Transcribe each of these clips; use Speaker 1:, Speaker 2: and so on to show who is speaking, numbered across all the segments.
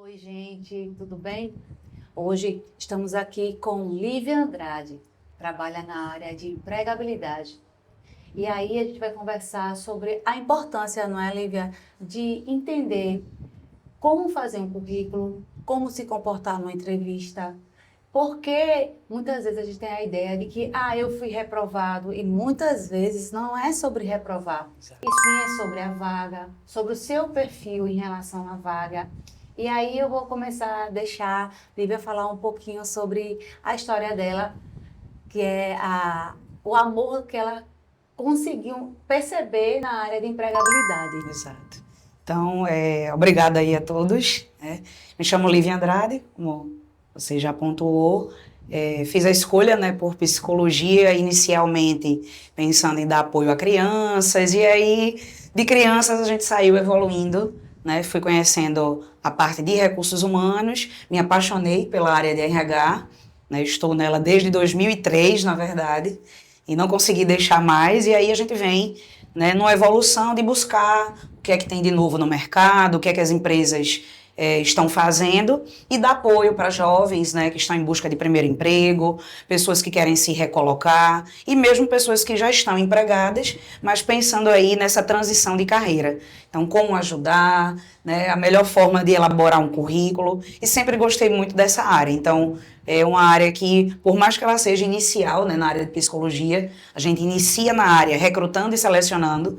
Speaker 1: Oi, gente, tudo bem? Hoje estamos aqui com Lívia Andrade, trabalha na área de empregabilidade. E aí a gente vai conversar sobre a importância, não é, Lívia, de entender como fazer um currículo, como se comportar numa entrevista. Porque muitas vezes a gente tem a ideia de que, eu fui reprovado, e muitas vezes não é sobre reprovar,
Speaker 2: Exato.
Speaker 1: e sim é sobre a vaga, sobre o seu perfil em relação à vaga. E aí eu vou começar a deixar a Lívia falar um pouquinho sobre a história dela, que é o amor que ela conseguiu perceber na área de empregabilidade.
Speaker 2: Exato. Então, obrigada aí a todos, né? Me chamo Lívia Andrade, como você já pontuou. Fiz a escolha, né, por psicologia, inicialmente pensando em dar apoio a crianças, e aí de crianças a gente saiu evoluindo, né? Fui conhecendo a parte de recursos humanos, me apaixonei pela área de RH, né? Estou nela desde 2003, na verdade, e não consegui deixar mais, e aí a gente vem, né, numa evolução de buscar o que é que tem de novo no mercado, o que é que as empresas estão fazendo e dar apoio para jovens, né, que estão em busca de primeiro emprego, pessoas que querem se recolocar e mesmo pessoas que já estão empregadas, mas pensando aí nessa transição de carreira. Então, como ajudar, né, a melhor forma de elaborar um currículo, e sempre gostei muito dessa área. Então, é uma área que, por mais que ela seja inicial, né, na área de psicologia, a gente inicia na área recrutando e selecionando.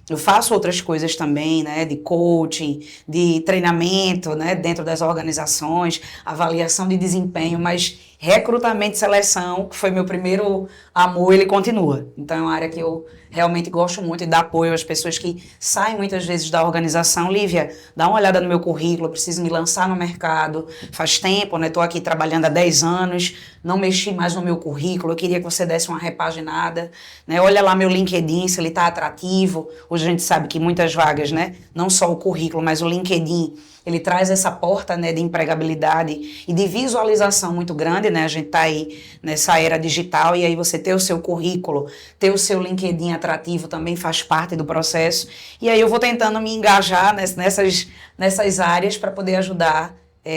Speaker 2: Eu faço outras coisas também, né, de coaching, de treinamento, né, dentro das organizações, avaliação de desempenho, mas recrutamento e seleção, que foi meu primeiro amor, ele continua. Então é uma área que eu realmente gosto muito de dar apoio às pessoas que saem muitas vezes da organização. Lívia, dá uma olhada no meu currículo, eu preciso me lançar no mercado, faz tempo, né, estou aqui trabalhando há 10 anos, não mexi mais no meu currículo, eu queria que você desse uma repaginada, né, olha lá meu LinkedIn, se ele está atrativo. Hoje a gente sabe que muitas vagas, né, não só o currículo, mas o LinkedIn, ele traz essa porta, né, de empregabilidade e de visualização muito grande, né? A gente está aí nessa era digital e aí você ter o seu currículo, ter o seu LinkedIn atrativo também faz parte do processo. E aí eu vou tentando me engajar nessas áreas para poder ajudar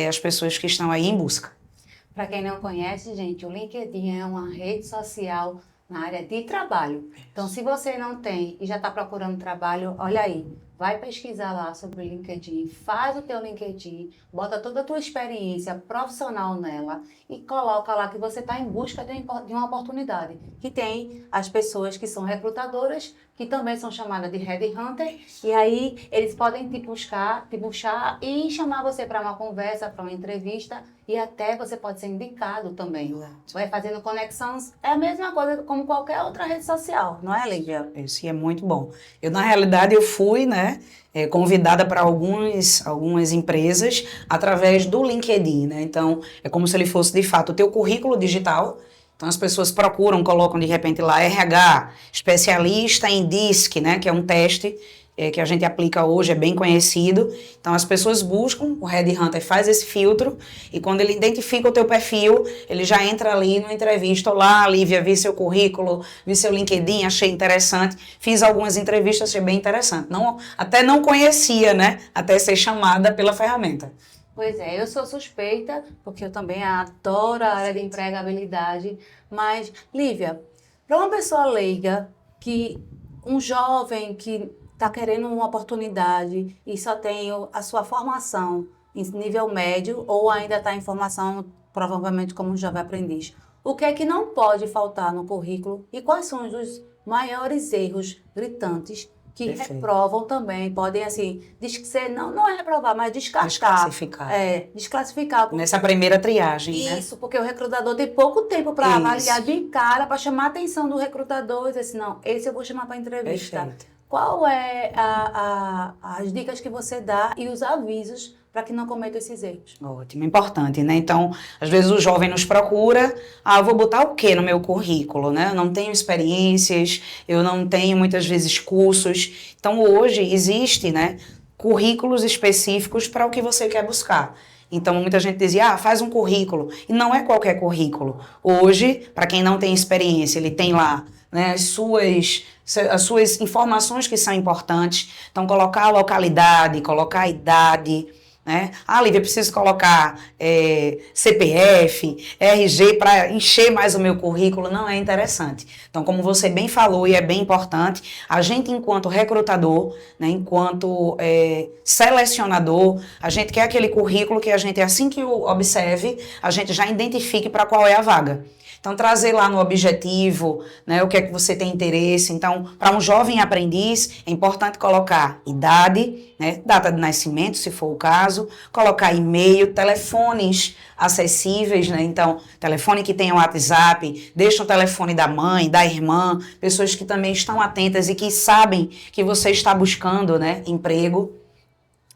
Speaker 2: as pessoas que estão aí em busca.
Speaker 1: Para quem não conhece, gente, o LinkedIn é uma rede social na área de trabalho. Então, se você não tem e já está procurando trabalho, olha aí, vai pesquisar lá sobre o LinkedIn, faz o teu LinkedIn, bota toda a tua experiência profissional nela e coloca lá que você está em busca de uma oportunidade. Que tem as pessoas que são recrutadoras, que também são chamadas de headhunter, e aí eles podem te puxar e chamar você para uma conversa, para uma entrevista, e até você pode ser indicado também.
Speaker 2: Exato.
Speaker 1: Vai fazendo conexões, é a mesma coisa como qualquer outra rede social, não é, Lívia?
Speaker 2: Isso, e é muito bom. Eu, na realidade, eu fui, né, convidada para algumas empresas através do LinkedIn, né? Então, é como se ele fosse, de fato, o teu currículo digital. Então, as pessoas procuram, colocam, de repente, lá, RH, especialista em DISC, né, que é um teste que a gente aplica hoje, é bem conhecido. Então, as pessoas buscam, o Headhunter faz esse filtro, e quando ele identifica o teu perfil, ele já entra ali numa entrevista. Olá, Lívia, vi seu currículo, vi seu LinkedIn, achei interessante. Fiz algumas entrevistas, achei bem interessante. Até não conhecia, né? Até ser chamada pela ferramenta.
Speaker 1: Pois é, eu sou suspeita, porque eu também adoro a área de empregabilidade. Mas, Lívia, para uma pessoa leiga, um jovem que está querendo uma oportunidade e só tem a sua formação em nível médio ou ainda está em formação, provavelmente como um jovem aprendiz, o que é que não pode faltar no currículo e quais são os maiores erros gritantes que
Speaker 2: Perfeito.
Speaker 1: reprovam também, podem assim, não é reprovar, mas descartar.
Speaker 2: Desclassificar.
Speaker 1: Desclassificar.
Speaker 2: Nessa primeira triagem, né?
Speaker 1: Isso, porque o recrutador tem pouco tempo para avaliar de cara, para chamar a atenção do recrutador e dizer assim, não, esse eu vou chamar para entrevista.
Speaker 2: Perfeito.
Speaker 1: Qual é as dicas que você dá e os avisos para que não cometa esses erros?
Speaker 2: Ótimo, importante, né? Então, às vezes o jovem nos procura, eu vou botar o quê no meu currículo, né? Eu não tenho experiências, eu não tenho muitas vezes cursos. Então, hoje existe, né, currículos específicos para o que você quer buscar. Então, muita gente dizia, faz um currículo. E não é qualquer currículo. Hoje, para quem não tem experiência, ele tem lá, né, as suas informações que são importantes. Então, colocar a localidade, colocar a idade, né? Ah, Lívia, preciso colocar CPF, RG para encher mais o meu currículo. Não é interessante. Então, como você bem falou, e é bem importante, a gente, enquanto recrutador, né, enquanto selecionador, a gente quer aquele currículo que a gente, assim que o observe, a gente já identifique para qual é a vaga. Então, trazer lá no objetivo, né, o que é que você tem interesse. Então, para um jovem aprendiz, é importante colocar idade, né, data de nascimento, se for o caso, colocar e-mail, telefones acessíveis, né? Então, telefone que tenha WhatsApp, deixa o telefone da mãe, da irmã, pessoas que também estão atentas e que sabem que você está buscando, né, emprego.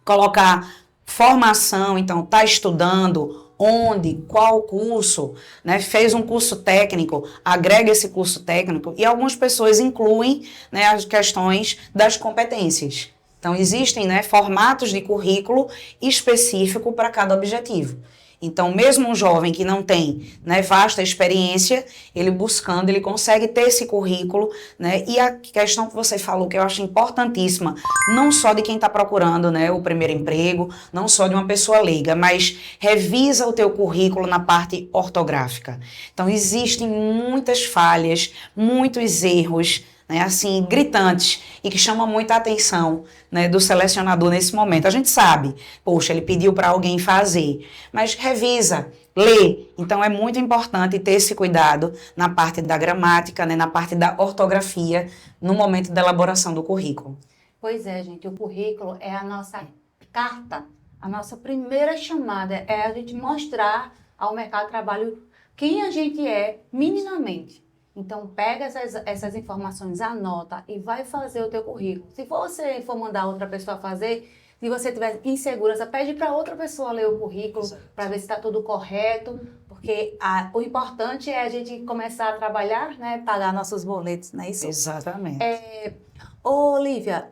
Speaker 2: Colocar formação, então, está estudando, onde, qual curso, né? Fez um curso técnico, agrega esse curso técnico, e algumas pessoas incluem, né, as questões das competências. Então, existem, né, formatos de currículo específico para cada objetivo. Então, mesmo um jovem que não tem, né, vasta experiência, ele buscando, ele consegue ter esse currículo, né? E a questão que você falou, que eu acho importantíssima, não só de quem está procurando, né, o primeiro emprego, não só de uma pessoa leiga, mas revisa o teu currículo na parte ortográfica. Então, existem muitas falhas, muitos erros, né, assim, gritantes, e que chamam muita atenção, né, do selecionador nesse momento. A gente sabe, poxa, ele pediu para alguém fazer, mas revisa, lê. Então, é muito importante ter esse cuidado na parte da gramática, né, na parte da ortografia, no momento da elaboração do currículo.
Speaker 1: Pois é, gente, o currículo é a nossa carta, a nossa primeira chamada, é a gente mostrar ao mercado de trabalho quem a gente é minimamente. Então, pega essas informações, anota e vai fazer o teu currículo. Se você for mandar outra pessoa fazer, se você tiver insegurança, pede para outra pessoa ler o currículo para ver se está tudo correto, porque o importante é a gente começar a trabalhar, né, pagar nossos boletos, não é isso?
Speaker 2: Exatamente.
Speaker 1: Olívia,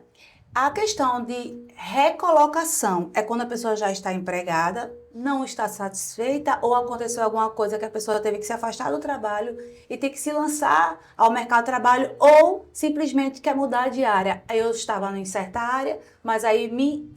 Speaker 1: a questão de recolocação é quando a pessoa já está empregada, não está satisfeita ou aconteceu alguma coisa que a pessoa teve que se afastar do trabalho e tem que se lançar ao mercado de trabalho ou simplesmente quer mudar de área. Eu estava em certa área, mas aí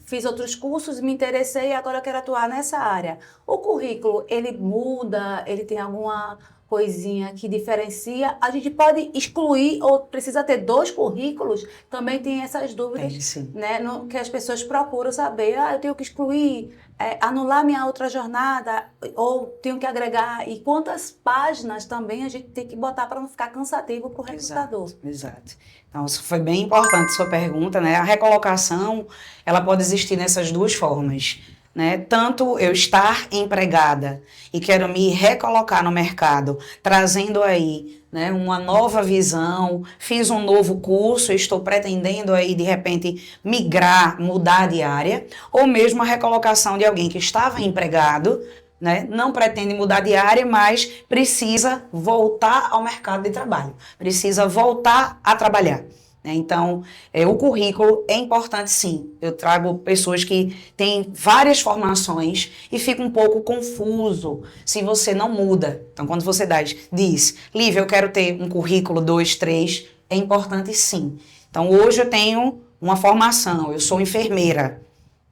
Speaker 1: fiz outros cursos, me interessei e agora eu quero atuar nessa área. O currículo, ele muda, ele tem alguma coisinha que diferencia, a gente pode excluir ou precisa ter 2 currículos? Também tem essas dúvidas, né, que as pessoas procuram saber. Eu tenho que excluir, anular minha outra jornada ou tenho que agregar? E quantas páginas também a gente tem que botar para não ficar cansativo para o recrutador?
Speaker 2: Exato. Então, isso foi bem importante sua pergunta, né? A recolocação, ela pode existir nessas 2 formas. Né? Tanto eu estar empregada e quero me recolocar no mercado, trazendo aí, né, uma nova visão, fiz um novo curso, estou pretendendo aí de repente migrar, mudar de área, ou mesmo a recolocação de alguém que estava empregado, né, não pretende mudar de área, mas precisa voltar ao mercado de trabalho, precisa voltar a trabalhar. Então, o currículo é importante, sim. Eu trago pessoas que têm várias formações e fica um pouco confuso se você não muda. Então, quando você diz, Lívia, eu quero ter um currículo 2, 3, é importante, sim. Então, hoje eu tenho uma formação, eu sou enfermeira,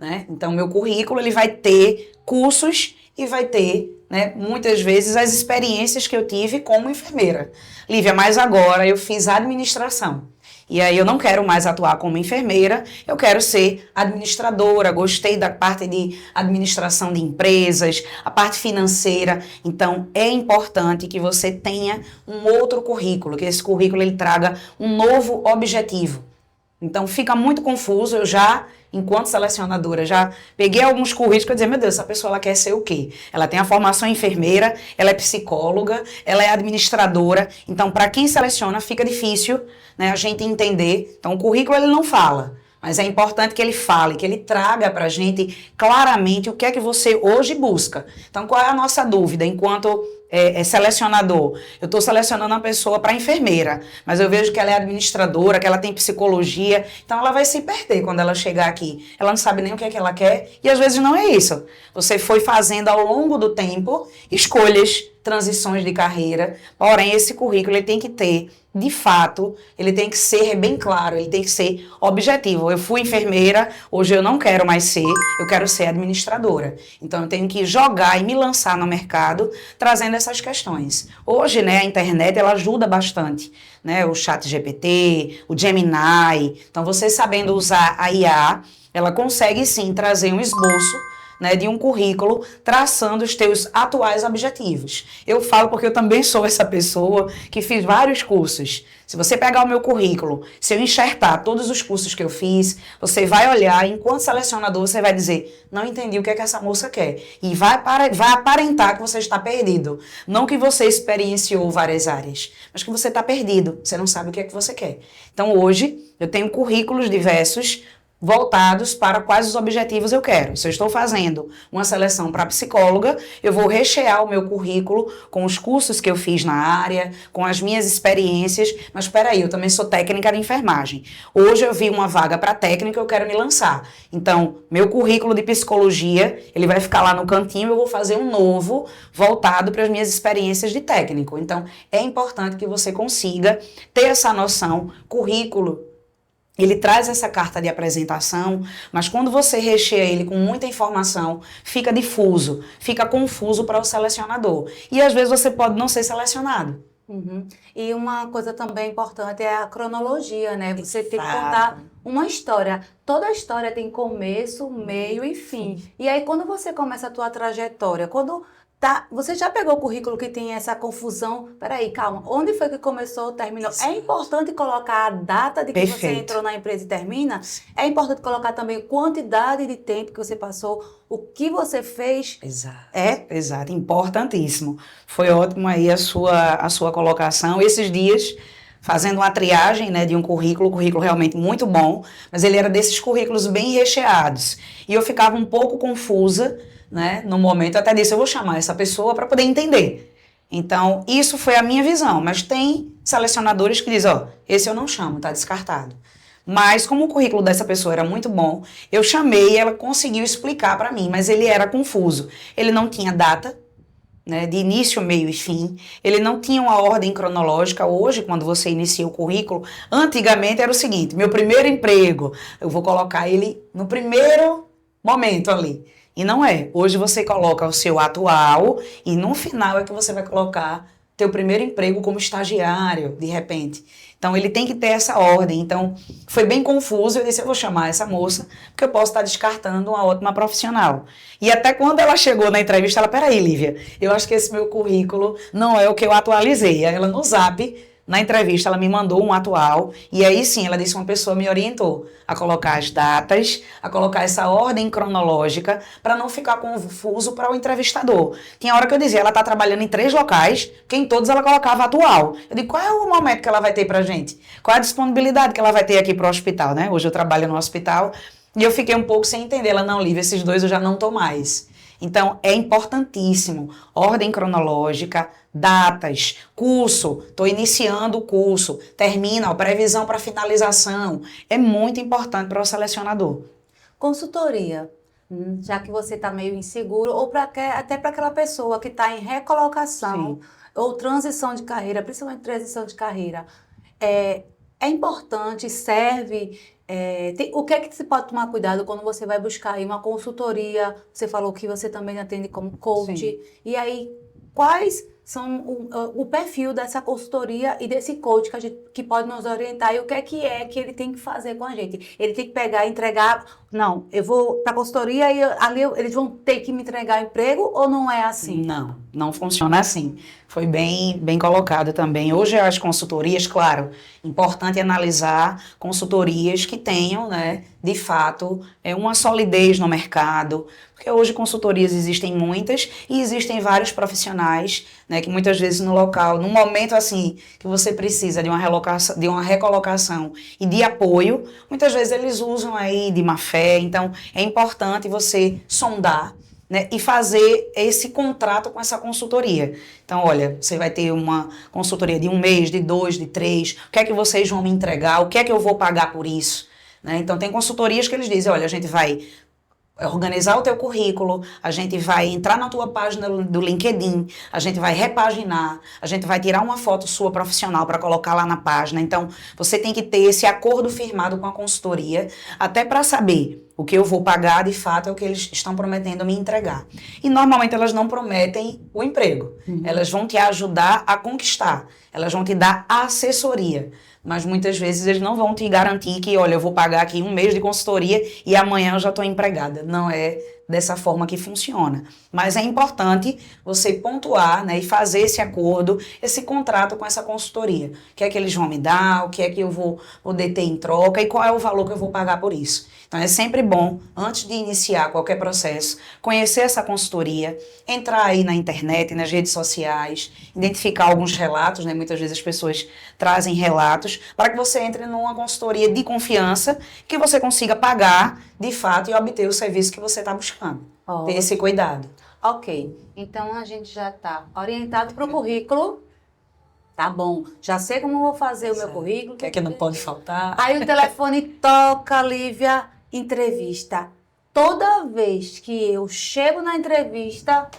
Speaker 2: né? Então, meu currículo ele vai ter cursos e vai ter, né, muitas vezes as experiências que eu tive como enfermeira. Lívia, mas agora eu fiz administração. E aí eu não quero mais atuar como enfermeira, eu quero ser administradora, gostei da parte de administração de empresas, a parte financeira. Então, é importante que você tenha um outro currículo, que esse currículo ele traga um novo objetivo. Então, fica muito confuso, eu já, enquanto selecionadora, já peguei alguns currículos e eu dizia, meu Deus, essa pessoa ela quer ser o quê? Ela tem a formação em enfermeira, ela é psicóloga, ela é administradora, então para quem seleciona fica difícil, né, a gente entender. Então o currículo ele não fala, mas é importante que ele fale, que ele traga para a gente claramente o que é que você hoje busca. Então qual é a nossa dúvida enquanto selecionador? Eu estou selecionando uma pessoa para enfermeira, mas eu vejo que ela é administradora, que ela tem psicologia, então ela vai se perder quando ela chegar aqui. Ela não sabe nem o que é que ela quer e às vezes não é isso. Você foi fazendo ao longo do tempo escolhas transições de carreira, porém esse currículo ele tem que ter, de fato, ele tem que ser bem claro, ele tem que ser objetivo. Eu fui enfermeira, hoje eu não quero mais ser, eu quero ser administradora. Então eu tenho que jogar e me lançar no mercado trazendo essas questões. Hoje, né, a internet ela ajuda bastante, né, o ChatGPT, o Gemini. Então você sabendo usar a IA, ela consegue sim trazer um esboço, né, de um currículo traçando os teus atuais objetivos. Eu falo porque eu também sou essa pessoa que fiz vários cursos. Se você pegar o meu currículo, se eu enxertar todos os cursos que eu fiz, você vai olhar, enquanto selecionador, você vai dizer, não entendi o que é que essa moça quer. E vai aparentar que você está perdido. Não que você experienciou várias áreas, mas que você está perdido. Você não sabe o que é que você quer. Então hoje, eu tenho currículos diversos, voltados para quais os objetivos eu quero. Se eu estou fazendo uma seleção para psicóloga, eu vou rechear o meu currículo com os cursos que eu fiz na área, com as minhas experiências, mas espera aí, eu também sou técnica de enfermagem. Hoje eu vi uma vaga para técnica, eu quero me lançar. Então, meu currículo de psicologia, ele vai ficar lá no cantinho, eu vou fazer um novo voltado para as minhas experiências de técnico. Então, é importante que você consiga ter essa noção, currículo. Ele traz essa carta de apresentação, mas quando você recheia ele com muita informação, fica difuso, fica confuso para o selecionador. E às vezes você pode não ser selecionado.
Speaker 1: Uhum. E uma coisa também importante é a cronologia, né? Você tem que contar uma história. Toda história tem começo, meio e fim. E aí, quando você começa a tua trajetória, você já pegou o currículo que tem essa confusão? Peraí, calma. Onde foi que começou, terminou?
Speaker 2: Exato.
Speaker 1: É importante colocar a data de que você entrou na empresa e termina? É importante colocar também a quantidade de tempo que você passou, o que você fez.
Speaker 2: Exato. Exato. Importantíssimo. Foi ótimo aí a sua colocação. Esses dias, fazendo uma triagem, né, de um currículo realmente muito bom, mas ele era desses currículos bem recheados. E eu ficava um pouco confusa, né? No momento, eu até disse, eu vou chamar essa pessoa para poder entender. Então, isso foi a minha visão, mas tem selecionadores que dizem, ó, esse eu não chamo, tá descartado. Mas, como o currículo dessa pessoa era muito bom, eu chamei e ela conseguiu explicar para mim, mas ele era confuso. Ele não tinha data, né, de início, meio e fim, ele não tinha uma ordem cronológica. Hoje, quando você inicia o currículo, antigamente era o seguinte, meu primeiro emprego, eu vou colocar ele no primeiro momento ali. E não é. Hoje você coloca o seu atual e no final é que você vai colocar teu primeiro emprego como estagiário, de repente. Então, ele tem que ter essa ordem. Então, foi bem confuso. Eu disse, eu vou chamar essa moça, porque eu posso estar descartando uma ótima profissional. E até quando ela chegou na entrevista, ela, peraí, Lívia, eu acho que esse meu currículo não é o que eu atualizei. Aí ela no Zap, na entrevista, ela me mandou um atual, e aí sim, ela disse, uma pessoa me orientou a colocar as datas, a colocar essa ordem cronológica, para não ficar confuso para o entrevistador. Tinha hora que eu dizia, ela está trabalhando em 3 locais, que em todos ela colocava atual. Eu digo, qual é o momento que ela vai ter pra gente? Qual é a disponibilidade que ela vai ter aqui pro hospital, né? Hoje eu trabalho no hospital, e eu fiquei um pouco sem entender. Ela, não, Lívia, esses 2 eu já não tô mais. Então, é importantíssimo, ordem cronológica, datas, curso, estou iniciando o curso, termina, previsão para finalização, é muito importante para o selecionador.
Speaker 1: Consultoria, já que você está meio inseguro, ou até para aquela pessoa que está em recolocação,
Speaker 2: Sim.
Speaker 1: ou transição de carreira, principalmente transição de carreira, é importante, serve... o que é que você pode tomar cuidado quando você vai buscar aí uma consultoria? Você falou que você também atende como coach.
Speaker 2: Sim.
Speaker 1: E aí, quais são o perfil dessa consultoria e desse coach que pode nos orientar? E o que é que ele tem que fazer com a gente? Ele tem que pegar e entregar... Não, eu vou para a consultoria e ali eles vão ter que me entregar emprego ou não é assim?
Speaker 2: Não, não funciona assim. Foi bem colocado também. Hoje as consultorias, claro, importante analisar consultorias que tenham, né, de fato, uma solidez no mercado, porque hoje consultorias existem muitas e existem vários profissionais, né, que muitas vezes no local, num momento assim, que você precisa de uma recolocação e de apoio, muitas vezes eles usam aí de má fé. Então, é importante você sondar, né, e fazer esse contrato com essa consultoria. Então, olha, você vai ter uma consultoria de 1 mês, de 2, de 3, o que é que vocês vão me entregar, o que é que eu vou pagar por isso? Né? Então, tem consultorias que eles dizem, olha, a gente vai organizar o teu currículo, a gente vai entrar na tua página do LinkedIn, a gente vai repaginar, a gente vai tirar uma foto sua profissional para colocar lá na página. Então, você tem que ter esse acordo firmado com a consultoria, até para saber o que eu vou pagar, de fato, é o que eles estão prometendo me entregar. E, normalmente, elas não prometem o emprego. Elas vão te ajudar a conquistar. Elas vão te dar assessoria. Mas, muitas vezes, eles não vão te garantir que, olha, eu vou pagar aqui 1 mês de consultoria e amanhã eu já estou empregada. Não é dessa forma que funciona. Mas é importante você pontuar, né, e fazer esse acordo, esse contrato com essa consultoria. O que é que eles vão me dar, o que é que eu vou poder ter em troca e qual é o valor que eu vou pagar por isso. Então, é sempre bom, antes de iniciar qualquer processo, conhecer essa consultoria, entrar aí na internet, nas redes sociais, identificar alguns relatos, né? Muitas vezes as pessoas trazem relatos, para que você entre numa consultoria de confiança, que você consiga pagar, de fato, e obter o serviço que você está buscando. Ter esse cuidado.
Speaker 1: Ok, então a gente já está orientado para o currículo. Tá bom, já sei como eu vou fazer o meu currículo.
Speaker 2: O que é que não pode faltar?
Speaker 1: Aí o telefone toca, Lívia, entrevista. Toda vez que eu chego na entrevista,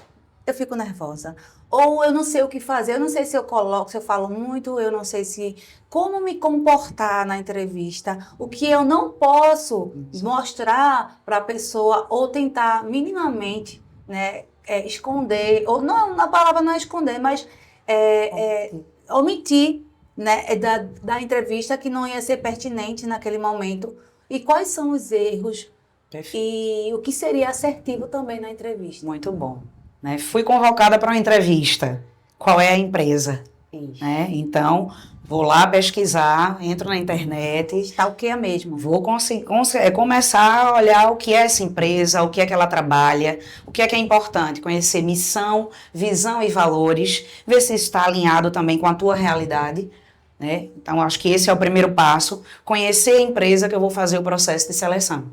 Speaker 1: eu fico nervosa. Ou eu não sei o que fazer, eu não sei se eu coloco, se eu falo muito, eu não sei se como me comportar na entrevista, o que eu não posso mostrar para a pessoa ou tentar minimamente, né, esconder, ou não, a palavra não é esconder, mas omitir, né, da entrevista que não ia ser pertinente naquele momento. E quais são os erros?
Speaker 2: Perfeito.
Speaker 1: E o que seria assertivo também na entrevista.
Speaker 2: Muito bom. Né? Fui convocada para uma entrevista. Qual é a empresa? Né? Então, vou lá pesquisar, entro na internet.
Speaker 1: Stalkeia mesmo.
Speaker 2: Vou começar a olhar o que é essa empresa, o que é que ela trabalha, o que é importante. Conhecer missão, visão e valores. Ver se está alinhado também com a tua realidade. Né? Então, acho que esse é o primeiro passo. Conhecer a empresa que eu vou fazer o processo de seleção.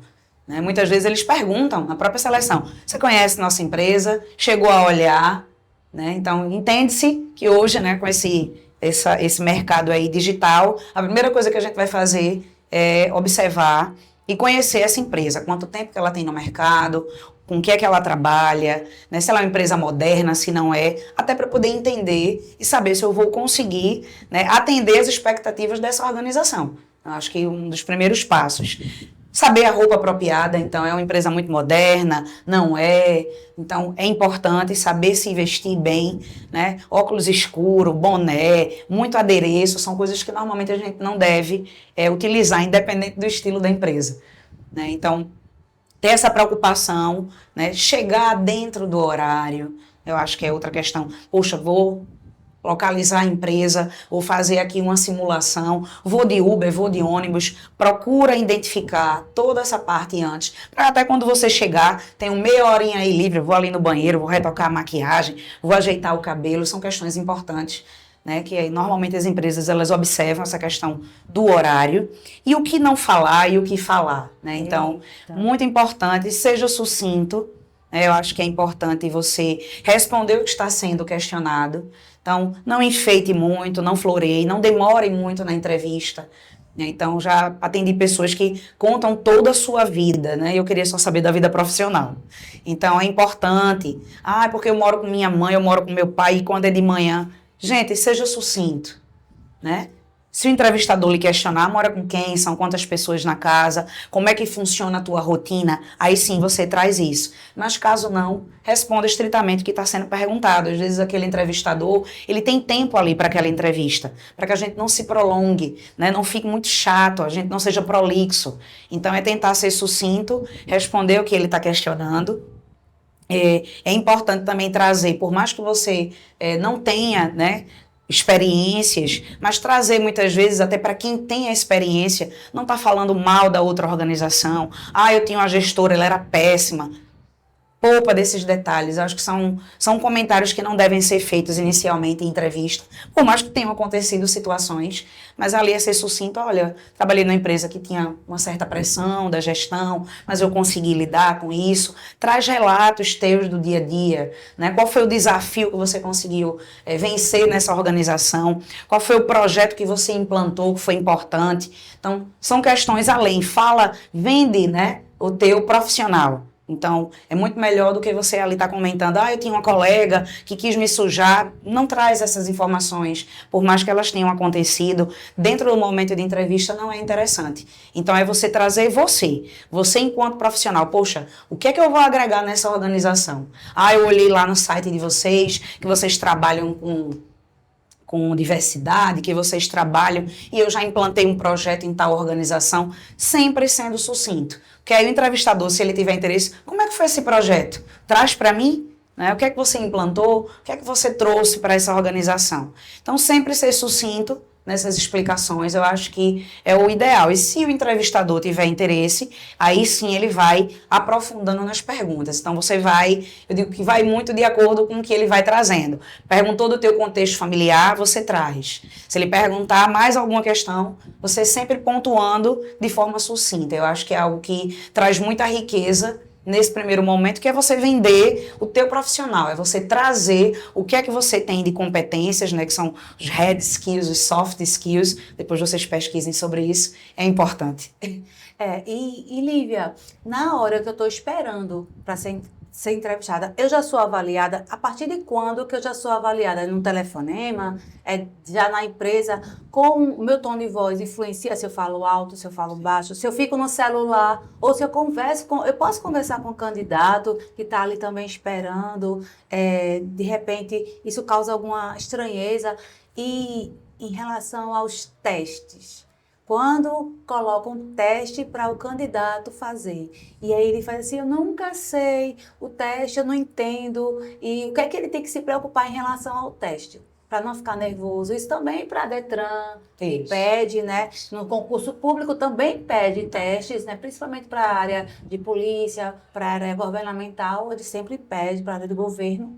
Speaker 2: Né? Muitas vezes eles perguntam na própria seleção, você conhece nossa empresa? Chegou a olhar? Né? Então, entende-se que hoje, né, com esse mercado aí digital, a primeira coisa que a gente vai fazer é observar e conhecer essa empresa, quanto tempo que ela tem no mercado, com o que é que ela trabalha, né? Se ela é uma empresa moderna, se não é, até para poder entender e saber se eu vou conseguir, né, atender as expectativas dessa organização. Eu acho que um dos primeiros passos. Saber a roupa apropriada, então é uma empresa muito moderna, não é, então é importante saber se vestir bem, né? Óculos escuros, boné, muito adereço, são coisas que normalmente a gente não deve utilizar, independente do estilo da empresa, né? Então, ter essa preocupação, né? Chegar dentro do horário, eu acho que é outra questão. Poxa, vou localizar a empresa, vou fazer aqui uma simulação, vou de Uber, vou de ônibus, procura identificar toda essa parte antes, para até quando você chegar, tem meia horinha aí livre, vou ali no banheiro, vou retocar a maquiagem, vou ajeitar o cabelo, são questões importantes, né, que aí, normalmente as empresas elas observam essa questão do horário e o que não falar e o que falar, né, então, muito importante, seja sucinto, né, eu acho que é importante você responder o que está sendo questionado. Então, não enfeite muito, não floreie, não demore muito na entrevista. Então, já atendi pessoas que contam toda a sua vida, né? Eu queria só saber da vida profissional. Então, é importante. Ah, porque eu moro com minha mãe, eu moro com meu pai, e quando é de manhã... Gente, seja sucinto, né? Se o entrevistador lhe questionar, mora com quem, são quantas pessoas na casa, como é que funciona a tua rotina, aí sim você traz isso. Mas caso não, responda estritamente o que está sendo perguntado. Às vezes aquele entrevistador, ele tem tempo ali para aquela entrevista, para que a gente não se prolongue, né? Não fique muito chato, a gente não seja prolixo. Então é tentar ser sucinto, responder o que ele está questionando. É importante também trazer, por mais que você não tenha, né, experiências, mas trazer muitas vezes até para quem tem a experiência, não está falando mal da outra organização. Ah, eu tinha uma gestora, ela era péssima. Poupa desses detalhes, acho que são comentários que não devem ser feitos inicialmente em entrevista, por mais que tenham acontecido situações, mas ali é ser sucinto, olha, trabalhei numa empresa que tinha uma certa pressão da gestão, mas eu consegui lidar com isso, traz relatos teus do dia a dia, né? Qual foi o desafio que você conseguiu vencer nessa organização, qual foi o projeto que você implantou que foi importante, então são questões além, fala, vende, né, o teu profissional. Então, é muito melhor do que você ali estar comentando, eu tinha uma colega que quis me sujar. Não traz essas informações, por mais que elas tenham acontecido, dentro do momento de entrevista não é interessante. Então, é você trazer você enquanto profissional. Poxa, o que é que eu vou agregar nessa organização? Eu olhei lá no site de vocês, que vocês trabalham com diversidade, que vocês trabalham, e eu já implantei um projeto em tal organização, sempre sendo sucinto. Porque aí o entrevistador, se ele tiver interesse, como é que foi esse projeto? Traz para mim, né? O que é que você implantou? O que é que você trouxe para essa organização? Então, sempre ser sucinto nessas explicações, eu acho que é o ideal. E se o entrevistador tiver interesse, aí sim ele vai aprofundando nas perguntas. Então eu digo que vai muito de acordo com o que ele vai trazendo. Perguntou do teu contexto familiar, você traz. Se ele perguntar mais alguma questão, você sempre pontuando de forma sucinta. Eu acho que é algo que traz muita riqueza nesse primeiro momento, que é você vender o teu profissional, é você trazer o que é que você tem de competências, né, que são os hard skills, os soft skills, depois vocês pesquisem sobre isso, é importante.
Speaker 1: E Lívia, na hora que eu estou esperando para ser entrevistada, eu já sou avaliada. A partir de quando que eu já sou avaliada? No telefonema? Já na empresa? Com o meu tom de voz influencia se eu falo alto, se eu falo baixo, se eu fico no celular, ou se eu converso eu posso conversar com o candidato que está ali também esperando. De repente, isso causa alguma estranheza. E em relação aos testes, quando colocam um teste para o candidato fazer, e aí ele faz assim, eu nunca sei o teste, eu não entendo, e o que é que ele tem que se preocupar em relação ao teste? Para não ficar nervoso. Isso também para a Detran, que pede, né? No concurso público também pede testes, né? Principalmente para a área de polícia, para a área governamental, ele sempre pede para a área do governo.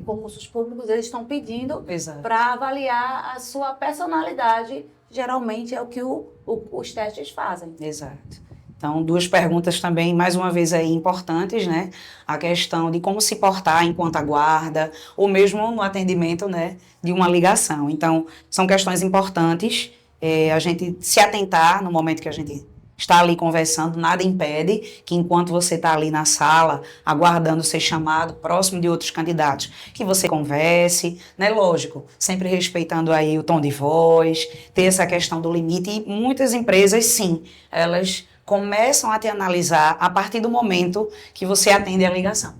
Speaker 1: Concursos públicos, eles estão pedindo para avaliar a sua personalidade. Geralmente é o que os testes fazem.
Speaker 2: Exato. Então, 2 perguntas também, mais uma vez, aí, importantes, né? A questão de como se portar enquanto aguarda, ou mesmo no atendimento, né, de uma ligação. Então, são questões importantes, a gente se atentar no momento que a gente está ali conversando, nada impede que enquanto você está ali na sala, aguardando ser chamado, próximo de outros candidatos, que você converse, né? Lógico, sempre respeitando aí o tom de voz, ter essa questão do limite. E muitas empresas, sim, elas começam a te analisar a partir do momento que você atende a ligação.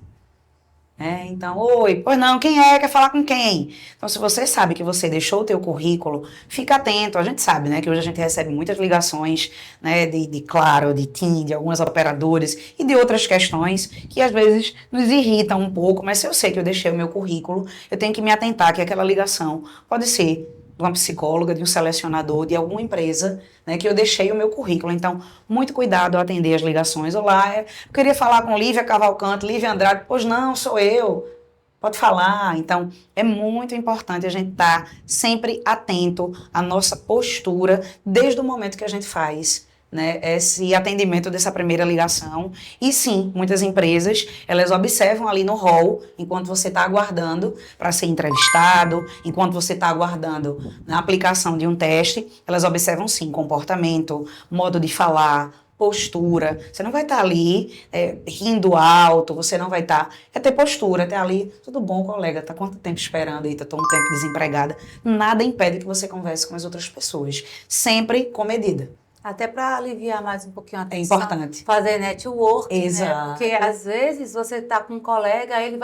Speaker 2: Então, oi, pois não, quem é? Quer falar com quem? Então, se você sabe que você deixou o teu currículo, fica atento. A gente sabe, né, que hoje a gente recebe muitas ligações, né, de Claro, de TIM, de algumas operadoras e de outras questões que às vezes nos irritam um pouco, mas se eu sei que eu deixei o meu currículo, eu tenho que me atentar que aquela ligação pode ser de uma psicóloga, de um selecionador, de alguma empresa, né, que eu deixei o meu currículo. Então, muito cuidado ao atender as ligações. Olá, eu queria falar com Lívia Cavalcante, Lívia Andrade. Pois não, sou eu. Pode falar. Então, é muito importante a gente estar sempre atento à nossa postura desde o momento que a gente faz, né, esse atendimento dessa primeira ligação. E sim, muitas empresas, elas observam ali no hall, enquanto você está aguardando para ser entrevistado, enquanto você está aguardando na aplicação de um teste, elas observam sim, comportamento, modo de falar, postura. Você não vai estar ali rindo alto, você não vai estar... É ter postura, ter ali, tudo bom, colega, tá quanto tempo esperando aí, tá todo um tempo desempregada. Nada impede que você converse com as outras pessoas, sempre com medida.
Speaker 1: Até para aliviar mais um pouquinho a tensão.
Speaker 2: É importante.
Speaker 1: Fazer network,
Speaker 2: exato,
Speaker 1: né? Porque às vezes você está com um colega, ele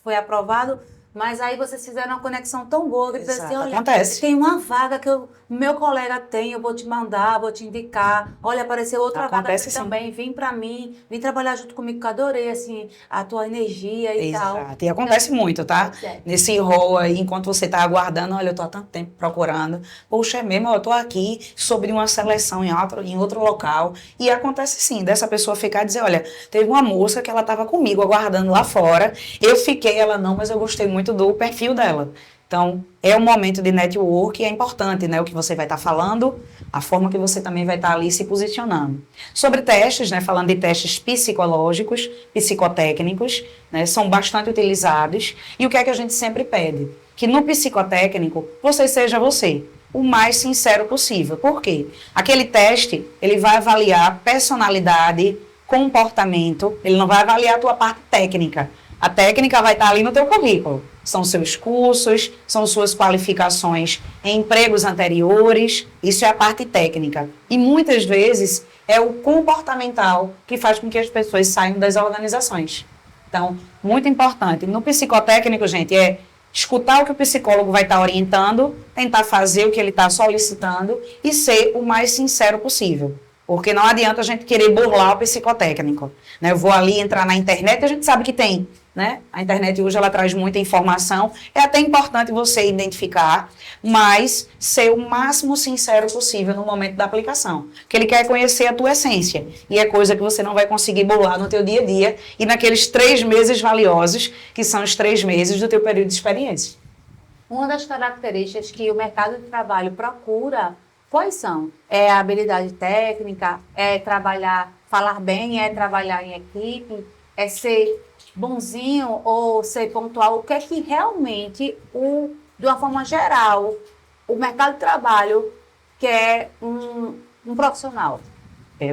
Speaker 1: foi aprovado, mas aí vocês fizeram uma conexão tão boa que ele diz assim, olha,
Speaker 2: acontece.
Speaker 1: Tem uma vaga que meu colega tem, eu vou te mandar, vou te indicar. Olha, apareceu outra vaga aqui também, vem para mim, vem trabalhar junto comigo, que eu adorei, assim, a tua energia e tal.
Speaker 2: Exato, e acontece muito, tá? Nesse rol aí, enquanto você tá aguardando, olha, eu tô há tanto tempo procurando, poxa, é mesmo, eu tô aqui sobre uma seleção em outro local, e acontece sim, dessa pessoa ficar e dizer, olha, teve uma moça que ela tava comigo aguardando lá fora, eu fiquei, ela não, mas eu gostei muito do perfil dela. Então, é um momento de network e é importante, né, o que você vai estar falando, a forma que você também vai estar ali se posicionando. Sobre testes, né, falando de testes psicológicos, psicotécnicos, né, são bastante utilizados. E o que é que a gente sempre pede? Que no psicotécnico, você seja você, o mais sincero possível. Por quê? Aquele teste, ele vai avaliar personalidade, comportamento, ele não vai avaliar a tua parte técnica. A técnica vai estar ali no teu currículo. São seus cursos, são suas qualificações em empregos anteriores, isso é a parte técnica. E muitas vezes é o comportamental que faz com que as pessoas saiam das organizações. Então, muito importante. No psicotécnico, gente, é escutar o que o psicólogo vai estar orientando, tentar fazer o que ele está solicitando e ser o mais sincero possível. Porque não adianta a gente querer burlar o psicotécnico. Né? Eu vou ali entrar na internet, a gente sabe que tem. Né? A internet hoje ela traz muita informação, é até importante você identificar, mas ser o máximo sincero possível no momento da aplicação. Porque ele quer conhecer a tua essência, e é coisa que você não vai conseguir burlar no teu dia a dia e naqueles 3 meses valiosos, que são os 3 meses do teu período de experiência.
Speaker 1: Uma das características que o mercado de trabalho procura, quais são? É a habilidade técnica, é trabalhar, falar bem, é trabalhar em equipe, é ser bonzinho ou ser pontual. O que é que realmente, de uma forma geral, o mercado de trabalho quer um profissional?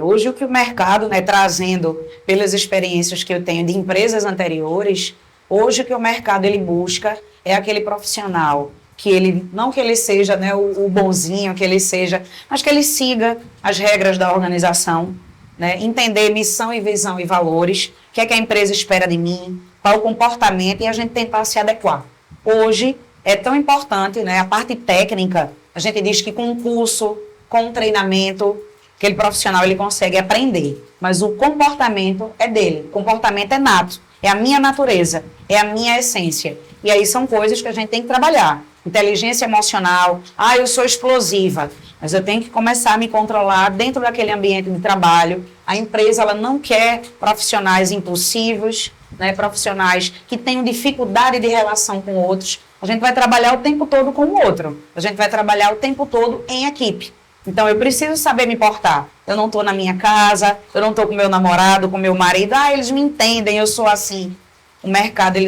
Speaker 2: Hoje o que o mercado, né, trazendo pelas experiências que eu tenho de empresas anteriores, hoje o que o mercado ele busca é aquele profissional que ele, não que ele seja, né, o bonzinho, que ele seja, mas que ele siga as regras da organização, né, entender missão e visão e valores, o que é que a empresa espera de mim, qual o comportamento e a gente tentar se adequar. Hoje é tão importante, né, a parte técnica, a gente diz que com um curso, com um treinamento, aquele profissional ele consegue aprender, mas o comportamento é dele, o comportamento é nato, é a minha natureza, é a minha essência. E aí são coisas que a gente tem que trabalhar. Inteligência emocional, eu sou explosiva, mas eu tenho que começar a me controlar dentro daquele ambiente de trabalho. A empresa ela não quer profissionais impulsivos, né, profissionais que tenham dificuldade de relação com outros. A gente vai trabalhar o tempo todo com o outro, a gente vai trabalhar o tempo todo em equipe. Então, eu preciso saber me portar. Eu não estou na minha casa, eu não estou com meu namorado, com meu marido. Eles me entendem, eu sou assim. O mercado,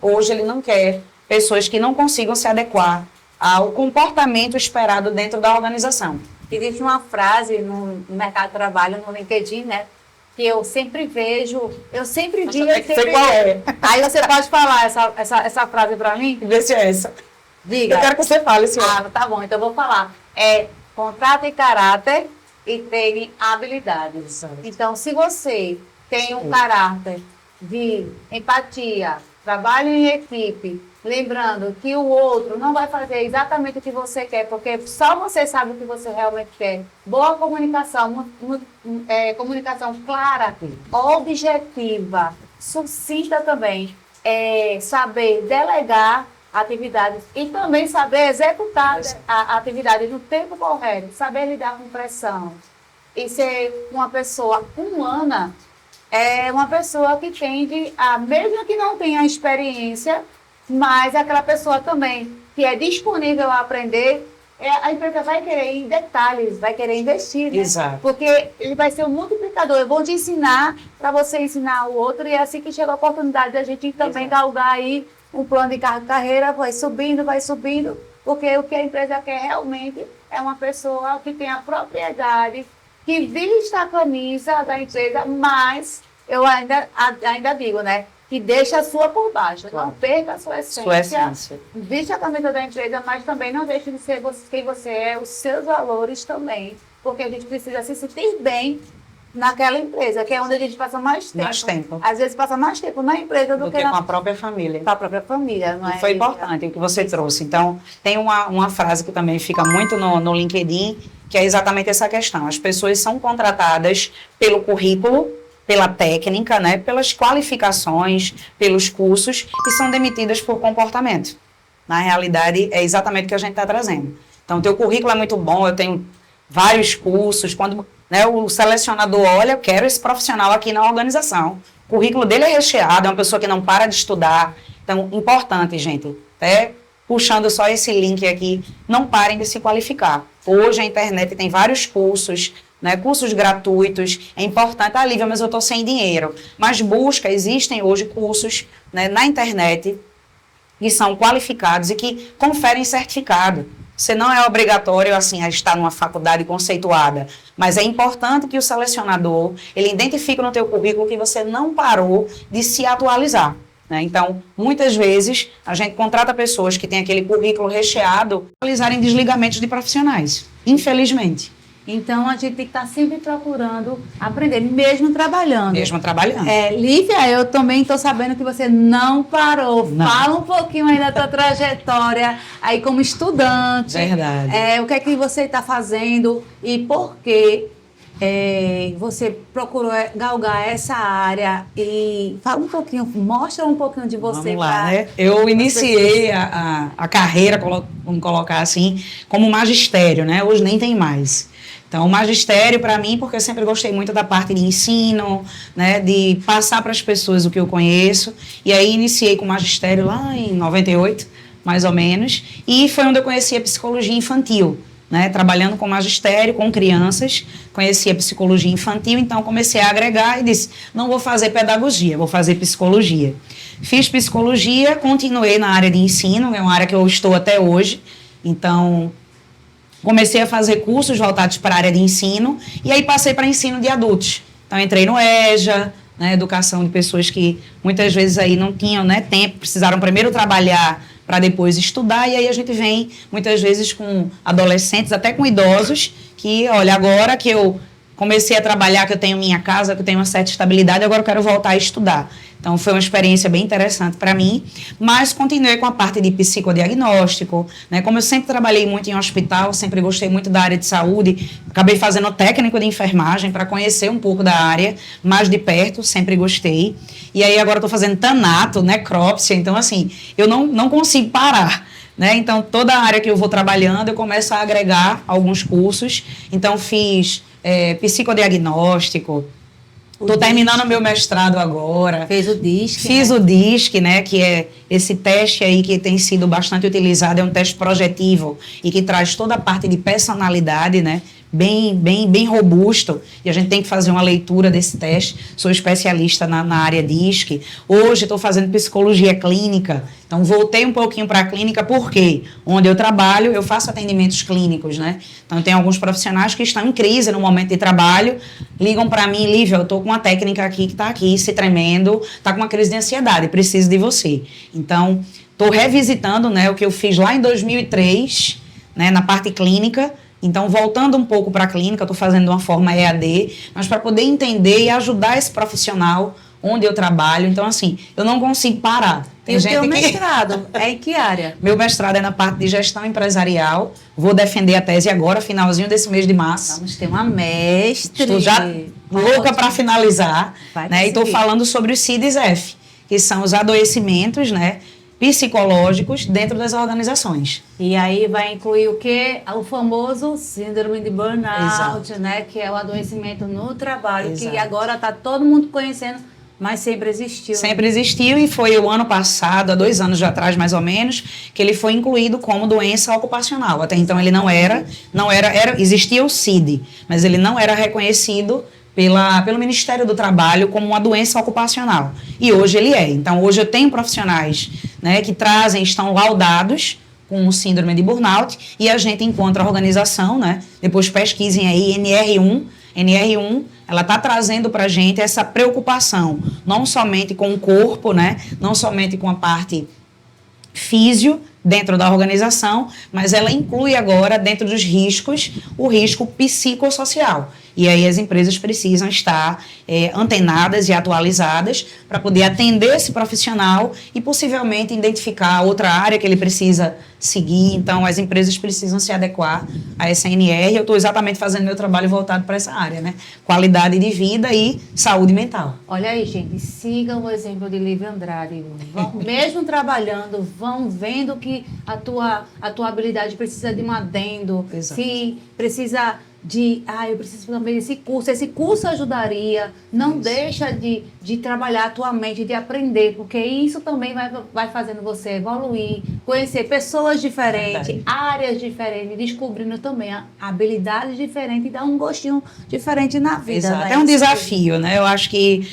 Speaker 2: hoje, ele não quer pessoas que não consigam se adequar ao comportamento esperado dentro da organização.
Speaker 1: Existe uma frase no mercado de trabalho, no LinkedIn, né? Que eu sempre vejo, eu sempre vi, eu sempre
Speaker 2: qual é.
Speaker 1: Aí você pode falar essa frase para mim?
Speaker 2: Vê se é essa.
Speaker 1: Diga.
Speaker 2: Eu quero que você fale, senhora.
Speaker 1: Tá bom, então eu vou falar. Contrate caráter e treine habilidades. Então, se você tem um caráter de empatia, trabalho em equipe, lembrando que o outro não vai fazer exatamente o que você quer, porque só você sabe o que você realmente quer. Boa comunicação, comunicação clara, objetiva, sucinta também. Saber delegar atividades e também saber executar a atividade no tempo correto, saber lidar com pressão e ser uma pessoa humana, é uma pessoa que tende a, mesmo que não tenha experiência, mas aquela pessoa também que é disponível a aprender, a empresa vai querer em detalhes, vai querer investir, né?
Speaker 2: Exato.
Speaker 1: Porque ele vai ser um multiplicador. Eu vou te ensinar para você ensinar o outro, e é assim que chega a oportunidade da gente também galgar aí um plano de carreira, vai subindo, porque o que a empresa quer realmente é uma pessoa que tenha propriedade, que vista a camisa da empresa, mas eu ainda digo, né, que deixa a sua por baixo, claro. Não perca a sua essência, viste a camisa da empresa, mas também não deixe de ser quem você é, os seus valores também, porque a gente precisa se sentir bem naquela empresa, que é onde a gente passa mais tempo. Às vezes passa mais tempo na empresa do que
Speaker 2: com a própria família.
Speaker 1: Com a própria família, não é?
Speaker 2: E foi importante o que você trouxe. Então, tem uma frase que também fica muito no LinkedIn, que é exatamente essa questão. As pessoas são contratadas pelo currículo, pela técnica, né, pelas qualificações, pelos cursos, e são demitidas por comportamento. Na realidade, é exatamente o que a gente está trazendo. Então, o teu currículo é muito bom, eu tenho vários cursos, quando o selecionador olha, eu quero esse profissional aqui na organização. O currículo dele é recheado, é uma pessoa que não para de estudar. Então, importante, gente, até puxando só esse link aqui, não parem de se qualificar. Hoje a internet tem vários cursos, né, cursos gratuitos, é importante. Lívia, mas eu estou sem dinheiro. Mas existem hoje cursos, né, na internet que são qualificados e que conferem certificado. Você não é obrigatório, assim, a estar numa faculdade conceituada, mas é importante que o selecionador, ele identifique no teu currículo que você não parou de se atualizar, né? Então, muitas vezes, a gente contrata pessoas que têm aquele currículo recheado para realizarem desligamentos de profissionais, infelizmente.
Speaker 1: Então, a gente tem que estar sempre procurando aprender, mesmo trabalhando.
Speaker 2: Mesmo trabalhando.
Speaker 1: Lívia, eu também estou sabendo que você não parou.
Speaker 2: Não.
Speaker 1: Fala um pouquinho aí da tua trajetória, aí como estudante.
Speaker 2: Verdade.
Speaker 1: O que é que você está fazendo e por que você procurou galgar essa área. E fala um pouquinho, mostra um pouquinho de você.
Speaker 2: Vamos lá, né? Eu iniciei a carreira, vamos colocar assim, como magistério, né? Hoje nem tem mais. Então, o magistério, para mim, porque eu sempre gostei muito da parte de ensino, né, de passar para as pessoas o que eu conheço. E aí, iniciei com o magistério lá em 98, mais ou menos. E foi onde eu conheci a psicologia infantil, né, trabalhando com magistério, com crianças. Conheci a psicologia infantil, então comecei a agregar e disse, não vou fazer pedagogia, vou fazer psicologia. Fiz psicologia, continuei na área de ensino, é uma área que eu estou até hoje. Então, comecei a fazer cursos voltados para a área de ensino e aí passei para ensino de adultos. Então, entrei no EJA, né, educação de pessoas que muitas vezes aí não tinham, né, tempo, precisaram primeiro trabalhar para depois estudar, e aí a gente vem muitas vezes com adolescentes, até com idosos, que, olha, agora que eu comecei a trabalhar, que eu tenho minha casa, que eu tenho uma certa estabilidade, agora eu quero voltar a estudar. Então, foi uma experiência bem interessante para mim, mas continuei com a parte de psicodiagnóstico, né? Como eu sempre trabalhei muito em hospital, sempre gostei muito da área de saúde, acabei fazendo técnico de enfermagem para conhecer um pouco da área, mais de perto, sempre gostei. E aí, agora estou fazendo tanato, necrópsia, então, assim, eu não consigo parar, né? Então, toda a área que eu vou trabalhando, eu começo a agregar alguns cursos. Então, fiz psicodiagnóstico. Estou terminando o meu mestrado agora.
Speaker 1: Fez o DISC.
Speaker 2: Fiz o DISC, né, que é esse teste aí que tem sido bastante utilizado, é um teste projetivo e que traz toda a parte de personalidade, né, bem robusto, e a gente tem que fazer uma leitura desse teste. Sou especialista na área DISC. Hoje estou fazendo psicologia clínica, então voltei um pouquinho para a clínica, porque onde eu trabalho, eu faço atendimentos clínicos, né? Então tem alguns profissionais que estão em crise no momento de trabalho, ligam para mim, Lívia, eu estou com uma técnica aqui que está aqui, se tremendo, está com uma crise de ansiedade, preciso de você. Então, estou revisitando, né, o que eu fiz lá em 2003, né, na parte clínica. Então, voltando um pouco para a clínica, estou fazendo de uma forma EAD, mas para poder entender e ajudar esse profissional onde eu trabalho. Então, assim, eu não consigo parar.
Speaker 1: Tem gente que... mestrado é em que área?
Speaker 2: Meu mestrado é na parte de gestão empresarial. Vou defender a tese agora, finalzinho desse mês de março.
Speaker 1: Vamos ter uma mestre.
Speaker 2: Estou já louca para finalizar. Né? E estou falando sobre os CIDs-F, que são os adoecimentos, né, psicológicos dentro das organizações.
Speaker 1: E aí vai incluir o quê? O famoso síndrome de burnout, exato, né? Que é o adoecimento no trabalho, exato, que agora está todo mundo conhecendo, mas sempre existiu.
Speaker 2: Sempre existiu, e foi o ano passado, há 2 anos atrás mais ou menos, que ele foi incluído como doença ocupacional. Até então ele existia o CID, mas ele não era reconhecido pelo Ministério do Trabalho como uma doença ocupacional. E hoje ele é. Então, hoje eu tenho profissionais, né, que estão laudados com síndrome de burnout, e a gente encontra a organização, né, depois pesquisem aí, NR1, ela está trazendo para a gente essa preocupação, não somente com o corpo, né, não somente com a parte físio dentro da organização, mas ela inclui agora, dentro dos riscos, o risco psicossocial. E aí as empresas precisam estar antenadas e atualizadas para poder atender esse profissional e possivelmente identificar outra área que ele precisa seguir. Então, as empresas precisam se adequar a essa NR. Eu estou exatamente fazendo meu trabalho voltado para essa área, né? Qualidade de vida e saúde mental.
Speaker 1: Olha aí, gente, sigam o exemplo de Lívia Andrade. Mesmo trabalhando, vão vendo que a tua habilidade precisa de um adendo. Exato. Se precisa eu preciso também desse curso. Esse curso ajudaria. Não isso. Deixa de trabalhar a tua mente, de aprender, porque isso também vai fazendo você evoluir, conhecer pessoas diferentes, verdade, áreas diferentes, descobrindo também habilidades diferentes e dar um gostinho diferente na vida.
Speaker 2: Exato. É um desafio, né? Eu acho que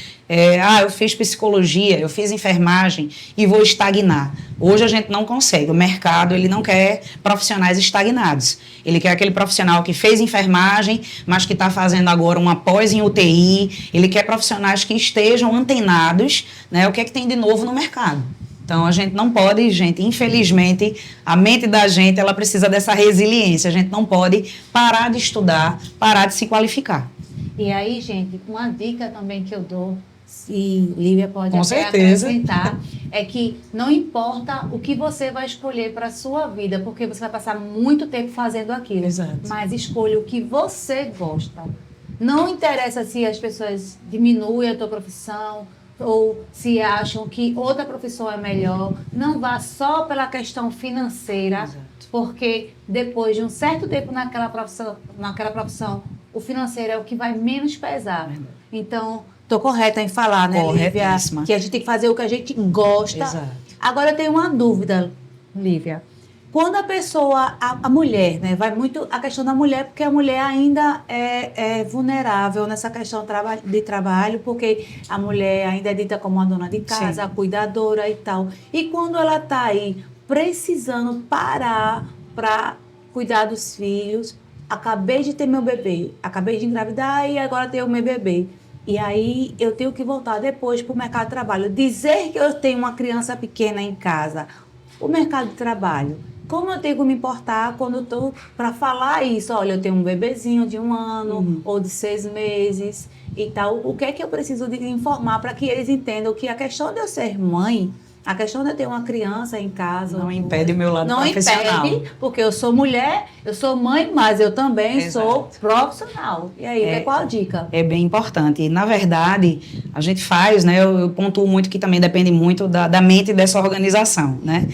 Speaker 2: eu fiz psicologia, eu fiz enfermagem e vou estagnar. Hoje a gente não consegue. O mercado, ele não quer profissionais estagnados. Ele quer aquele profissional que fez enfermagem, mas que está fazendo agora uma pós em UTI. Ele quer profissionais que estejam antenados, né? O que é que tem de novo no mercado. Então, a gente não pode, gente, infelizmente, a mente da gente, ela precisa dessa resiliência. A gente não pode parar de estudar, parar de se qualificar.
Speaker 1: E aí, gente, uma dica também que eu dou, e Lívia pode
Speaker 2: Com
Speaker 1: até
Speaker 2: certeza.
Speaker 1: acrescentar, é que não importa o que você vai escolher para a sua vida, porque você vai passar muito tempo fazendo aquilo.
Speaker 2: Exato.
Speaker 1: Mas escolha o que você gosta. Não interessa se as pessoas diminuem a tua profissão, ou se acham que outra profissão é melhor. Não vá só pela questão financeira,
Speaker 2: Exato.
Speaker 1: porque depois de um certo tempo naquela profissão, o financeiro é o que vai menos pesar.
Speaker 2: Verdade.
Speaker 1: Então, estou correta em falar, né, Lívia?
Speaker 2: Corretíssima.
Speaker 1: Que a gente tem que fazer o que a gente gosta.
Speaker 2: Exato.
Speaker 1: Agora, eu tenho uma dúvida, Lívia. Quando a pessoa, a mulher, né, vai muito a questão da mulher, porque a mulher ainda é vulnerável nessa questão de trabalho, porque a mulher ainda é dita como a dona de casa,
Speaker 2: Sim.
Speaker 1: a cuidadora e tal. E quando ela está aí precisando parar para cuidar dos filhos, acabei de ter meu bebê, acabei de engravidar e agora tenho meu bebê. E aí eu tenho que voltar depois para o mercado de trabalho. Dizer que eu tenho uma criança pequena em casa, o mercado de trabalho, como eu tenho que me importar quando eu estou para falar isso? Olha, eu tenho um bebezinho de 1 ano ou de 6 meses e tal. O que é que eu preciso de informar para que eles entendam que a questão de eu ser mãe, a questão de eu ter uma criança em casa...
Speaker 2: Não impede o meu lado profissional.
Speaker 1: Não impede, porque eu sou mulher, eu sou mãe, mas eu também
Speaker 2: Exato.
Speaker 1: sou profissional. E aí, qual a dica?
Speaker 2: É bem importante. E, na verdade, a gente faz, né? Eu pontuo muito que também depende muito da mente dessa organização, né?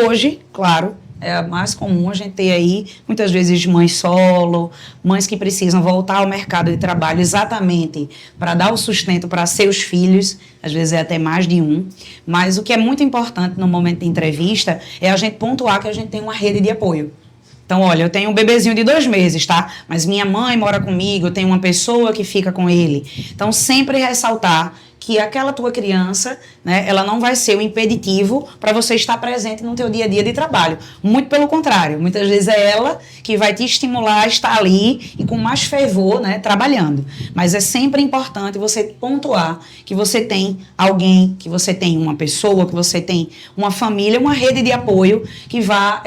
Speaker 2: Hoje, claro, é mais comum a gente ter aí, muitas vezes, mães solo, mães que precisam voltar ao mercado de trabalho exatamente para dar o sustento para seus filhos, às vezes é até mais de um. Mas o que é muito importante no momento de entrevista é a gente pontuar que a gente tem uma rede de apoio. Então, olha, eu tenho um bebezinho de 2 meses, tá? Mas minha mãe mora comigo, eu tenho uma pessoa que fica com ele. Então, sempre ressaltar que aquela tua criança, né, ela não vai ser um impeditivo para você estar presente no teu dia a dia de trabalho. Muito pelo contrário, muitas vezes é ela que vai te estimular a estar ali e com mais fervor, né, trabalhando. Mas é sempre importante você pontuar que você tem alguém, que você tem uma pessoa, que você tem uma família, uma rede de apoio que vá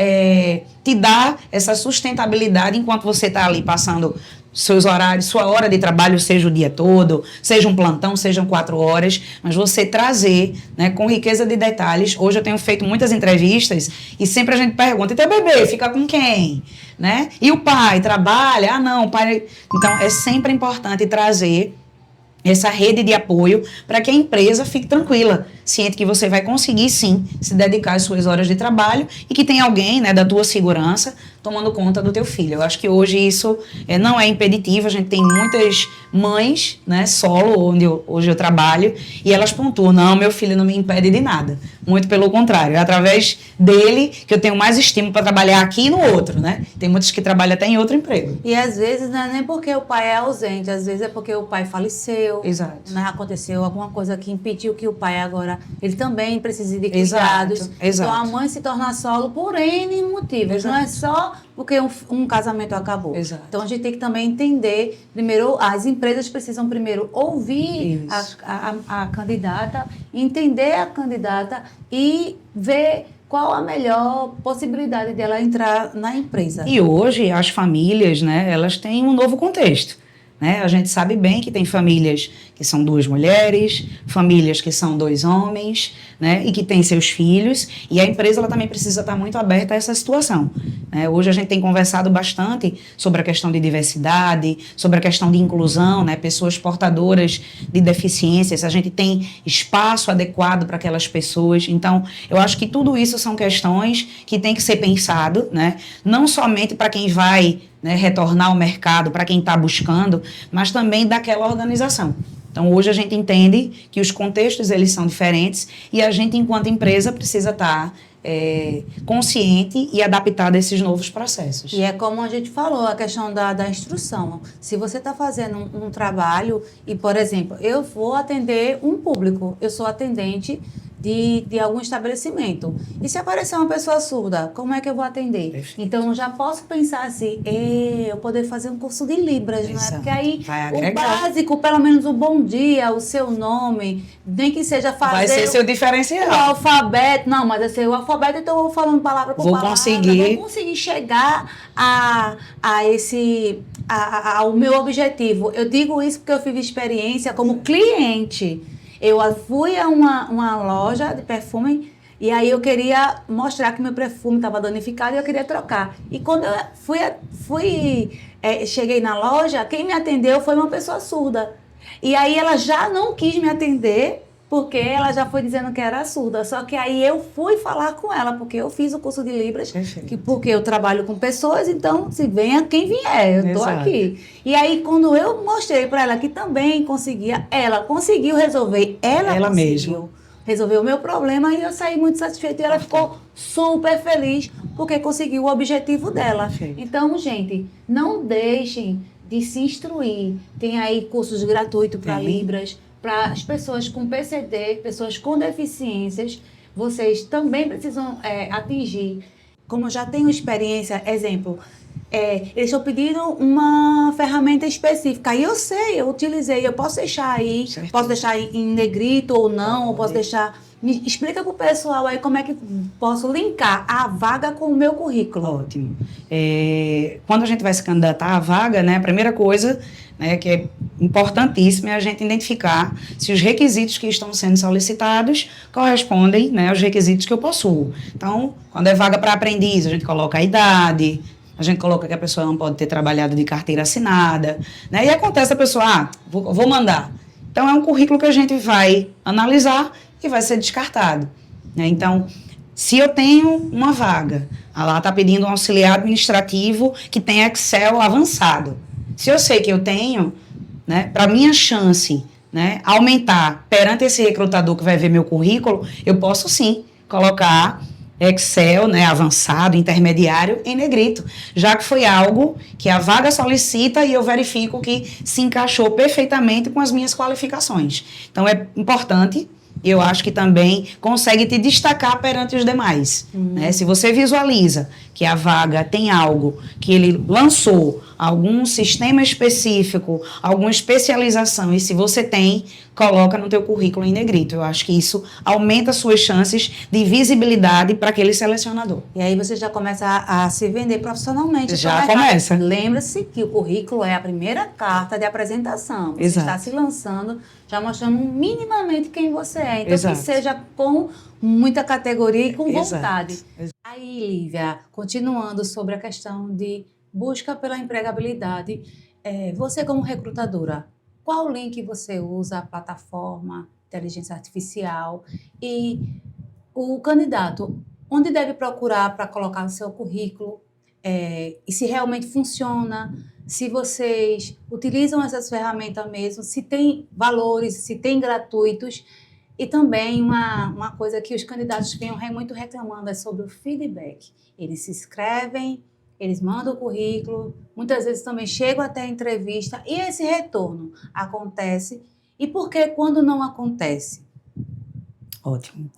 Speaker 2: te dar essa sustentabilidade enquanto você está ali passando seus horários, sua hora de trabalho, seja o dia todo, seja um plantão, sejam 4 horas, mas você trazer, né, com riqueza de detalhes. Hoje eu tenho feito muitas entrevistas e sempre a gente pergunta, e teu bebê fica com quem? Né? E o pai trabalha? Ah, não, o pai... Então, é sempre importante trazer essa rede de apoio para que a empresa fique tranquila, ciente que você vai conseguir, sim, se dedicar às suas horas de trabalho e que tem alguém, né, da tua segurança tomando conta do teu filho. Eu acho que hoje isso não é impeditivo. A gente tem muitas mães, né, solo, hoje eu trabalho, e elas pontuam, não, meu filho não me impede de nada. Muito pelo contrário, é através dele que eu tenho mais estímulo para trabalhar aqui e no outro, né? Tem muitos que trabalham até em outro emprego.
Speaker 1: E às vezes não é nem porque o pai é ausente, às vezes é porque o pai faleceu.
Speaker 2: Exato.
Speaker 1: Né? Aconteceu alguma coisa que impediu que o pai agora, ele também precise de cuidados.
Speaker 2: Exato.
Speaker 1: Então a mãe se torna solo por N motivos,
Speaker 2: Exato.
Speaker 1: não é só porque um casamento acabou.
Speaker 2: Exato.
Speaker 1: Então a gente tem que também entender, primeiro, as empresas precisam primeiro ouvir a candidata, entender a candidata e ver qual a melhor possibilidade dela entrar na empresa.
Speaker 2: E hoje as famílias, né, elas têm um novo contexto. Né? A gente sabe bem que tem famílias que são 2 mulheres, famílias que são 2 homens, né? E que têm seus filhos, e a empresa ela também precisa estar muito aberta a essa situação. Né? Hoje a gente tem conversado bastante sobre a questão de diversidade, sobre a questão de inclusão, né? Pessoas portadoras de deficiências, a gente tem espaço adequado para aquelas pessoas. Então, eu acho que tudo isso são questões que tem que ser pensado, né? Não somente para quem vai, né, retornar ao mercado, para quem está buscando, mas também daquela organização. Então, hoje a gente entende que os contextos eles são diferentes e a gente, enquanto empresa, precisa estar consciente e adaptada a esses novos processos.
Speaker 1: E é como a gente falou, a questão da instrução. Se você está fazendo um trabalho e, por exemplo, eu vou atender um público, eu sou atendente de algum estabelecimento. E se aparecer uma pessoa surda, como é que eu vou atender?
Speaker 2: Perfeito.
Speaker 1: Então, eu já posso pensar assim, eu poder fazer um curso de Libras, não é? Porque aí o básico, pelo menos o bom dia, o seu nome, nem que seja fazer...
Speaker 2: Vai ser seu diferencial.
Speaker 1: O alfabeto. Não, mas assim, o alfabeto, então eu vou falando palavra por palavra. Vou conseguir chegar ao meu objetivo. Eu digo isso porque eu fiz experiência como cliente. Eu fui a uma loja de perfume e aí eu queria mostrar que meu perfume estava danificado e eu queria trocar. E quando eu cheguei na loja, quem me atendeu foi uma pessoa surda. E aí ela já não quis me atender porque ela já foi dizendo que era surda. Só que aí eu fui falar com ela, porque eu fiz o curso de Libras, porque eu trabalho com pessoas, então se venha quem vier, eu estou aqui. E aí quando eu mostrei para ela que também conseguia, ela conseguiu resolver, ela conseguiu resolver o meu problema e eu saí muito satisfeita e ela ficou super feliz porque conseguiu o objetivo dela. Então, gente, não deixem de se instruir. Tem aí cursos gratuitos para Libras, para as pessoas com PCD, pessoas com deficiências, vocês também precisam atingir. Como eu já tenho experiência, exemplo, eles estão pedindo uma ferramenta específica. E eu sei, eu utilizei, eu posso deixar aí, posso deixar em negrito ou não, ou posso deixar... Me explica para o pessoal aí como é que posso linkar a vaga com o meu currículo.
Speaker 2: Ótimo. Quando a gente vai se candidatar à vaga, né, a primeira coisa, né, que é importantíssima é a gente identificar se os requisitos que estão sendo solicitados correspondem, né, aos requisitos que eu possuo. Então, quando é vaga para aprendiz, a gente coloca a idade, a gente coloca que a pessoa não pode ter trabalhado de carteira assinada, né, e acontece a pessoa, vou mandar. Então, é um currículo que a gente vai analisar e vai ser descartado, né? Então, se eu tenho uma vaga, lá está pedindo um auxiliar administrativo que tem Excel avançado. Se eu sei que eu tenho, né, para minha chance, né, aumentar perante esse recrutador que vai ver meu currículo, eu posso sim colocar Excel, né, avançado, intermediário, em negrito, já que foi algo que a vaga solicita e eu verifico que se encaixou perfeitamente com as minhas qualificações. Então, é importante. Eu acho que também consegue te destacar perante os demais. Né? Se você visualiza que a vaga tem algo que ele lançou, algum sistema específico, alguma especialização, e se você tem, coloca no teu currículo em negrito. Eu acho que isso aumenta suas chances de visibilidade para aquele selecionador.
Speaker 1: E aí você já começa a se vender profissionalmente.
Speaker 2: Já começa.
Speaker 1: Lembra-se que o currículo é a primeira carta de apresentação. Você está se lançando, já mostrando minimamente quem você é. Então, que seja com muita categoria e com vontade. Aí, Lívia, continuando sobre a questão de busca pela empregabilidade, você como recrutadora, qual link você usa, a plataforma, inteligência artificial, e o candidato, onde deve procurar para colocar no seu currículo, e se realmente funciona, se vocês utilizam essas ferramentas mesmo, se tem valores, se tem gratuitos, e também uma coisa que os candidatos vinham muito reclamando é sobre o feedback. Eles se inscrevem, eles mandam o currículo, muitas vezes também chegam até a entrevista, e esse retorno acontece. E por que quando não acontece?
Speaker 2: Ótimo.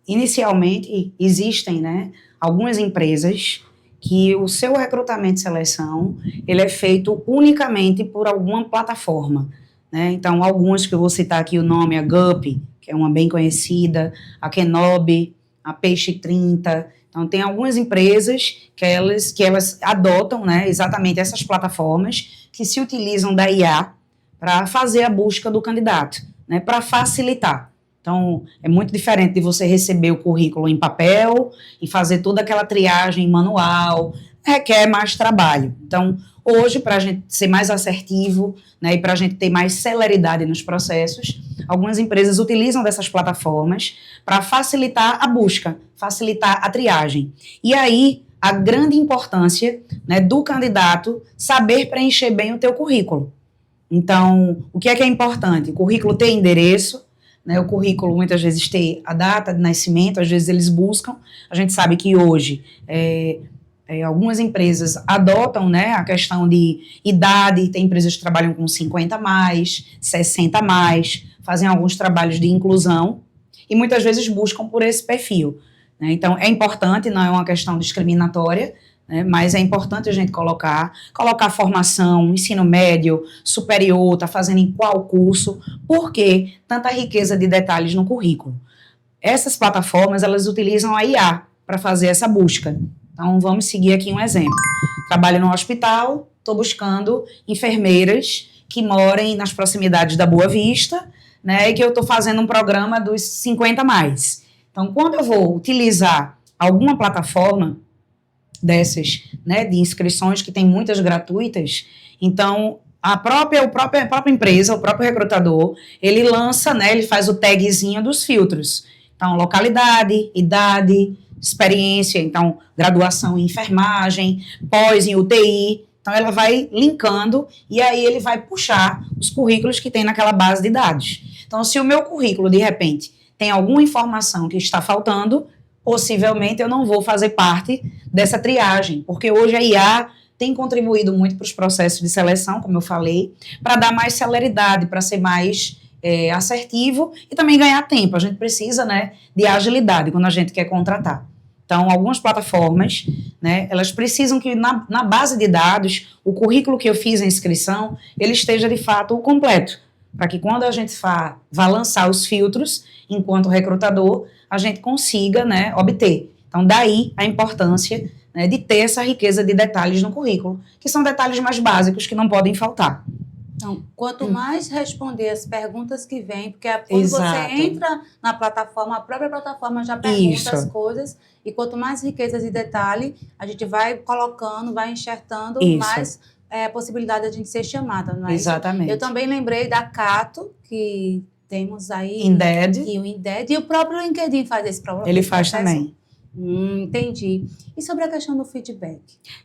Speaker 2: Inicialmente, existem, né, algumas empresas que o seu recrutamento de seleção ele é feito unicamente por alguma plataforma. Né? Então, algumas que eu vou citar aqui o nome, a Gup, que é uma bem conhecida, a Kenobi, a Peixe 30. Então, tem algumas empresas que elas adotam, né, exatamente essas plataformas que se utilizam da IA para fazer a busca do candidato, né, para facilitar. Então, é muito diferente de você receber o currículo em papel e fazer toda aquela triagem manual, requer mais trabalho. Então, hoje, para a gente ser mais assertivo, né, e para a gente ter mais celeridade nos processos, algumas empresas utilizam dessas plataformas para facilitar a busca, facilitar a triagem. E aí, a grande importância, né, do candidato saber preencher bem o teu currículo. Então, o que é importante? O currículo ter endereço, né, o currículo muitas vezes ter a data de nascimento, às vezes eles buscam. A gente sabe que hoje algumas empresas adotam, né, a questão de idade, tem empresas que trabalham com 50 a mais, 60 a mais, fazem alguns trabalhos de inclusão e muitas vezes buscam por esse perfil, né? Então, é importante, não é uma questão discriminatória, né, mas é importante a gente colocar formação, ensino médio, superior, está fazendo em qual curso, por que tanta riqueza de detalhes no currículo. Essas plataformas, elas utilizam a IA para fazer essa busca. Então, vamos seguir aqui um exemplo. Trabalho no hospital, estou buscando enfermeiras que morem nas proximidades da Boa Vista, né, e que eu estou fazendo um programa dos 50 a mais. Então, quando eu vou utilizar alguma plataforma dessas, né, de inscrições, que tem muitas gratuitas, então a própria empresa, o próprio recrutador, ele lança, né, ele faz o tagzinho dos filtros. Então, localidade, idade, experiência, então, graduação em enfermagem, pós em UTI. Então, ela vai linkando e aí ele vai puxar os currículos que tem naquela base de dados. Então, se o meu currículo, de repente, tem alguma informação que está faltando, possivelmente eu não vou fazer parte dessa triagem, porque hoje a IA tem contribuído muito para os processos de seleção, como eu falei, para dar mais celeridade, para ser mais assertivo e também ganhar tempo. A gente precisa, né, de agilidade quando a gente quer contratar. Então, algumas plataformas, né, elas precisam que na base de dados, o currículo que eu fiz a inscrição, ele esteja de fato completo, para que quando a gente vá lançar os filtros, enquanto recrutador, a gente consiga, né, obter. Então, daí a importância, né, de ter essa riqueza de detalhes no currículo, que são detalhes mais básicos que não podem faltar.
Speaker 1: Então, quanto mais responder as perguntas que vêm, porque quando
Speaker 2: Exato.
Speaker 1: você entra na plataforma, a própria plataforma já pergunta
Speaker 2: Isso.
Speaker 1: as coisas, e quanto mais riquezas e detalhe, a gente vai colocando, vai enxertando,
Speaker 2: Isso.
Speaker 1: mais a possibilidade de a gente ser chamada, não é?
Speaker 2: Exatamente.
Speaker 1: Isso? Eu também lembrei da Cato, que temos aí...
Speaker 2: Indeed.
Speaker 1: E o Indeed, e o próprio LinkedIn faz esse problema.
Speaker 2: Ele faz também.
Speaker 1: Entendi. E sobre a questão do feedback?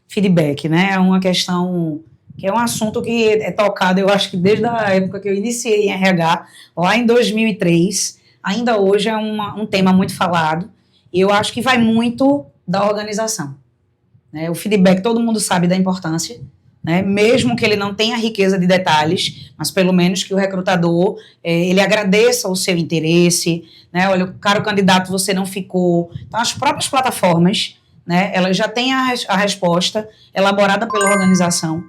Speaker 2: Feedback, né? É uma questão... que é um assunto que é tocado, eu acho que desde a época que eu iniciei em RH, lá em 2003, ainda hoje é um tema muito falado, e eu acho que vai muito da organização, né? O feedback, todo mundo sabe da importância, né? Mesmo que ele não tenha riqueza de detalhes, mas pelo menos que o recrutador, ele agradeça o seu interesse, né? Olha, caro candidato, você não ficou. Então, as próprias plataformas, né, elas já têm a resposta elaborada pela organização,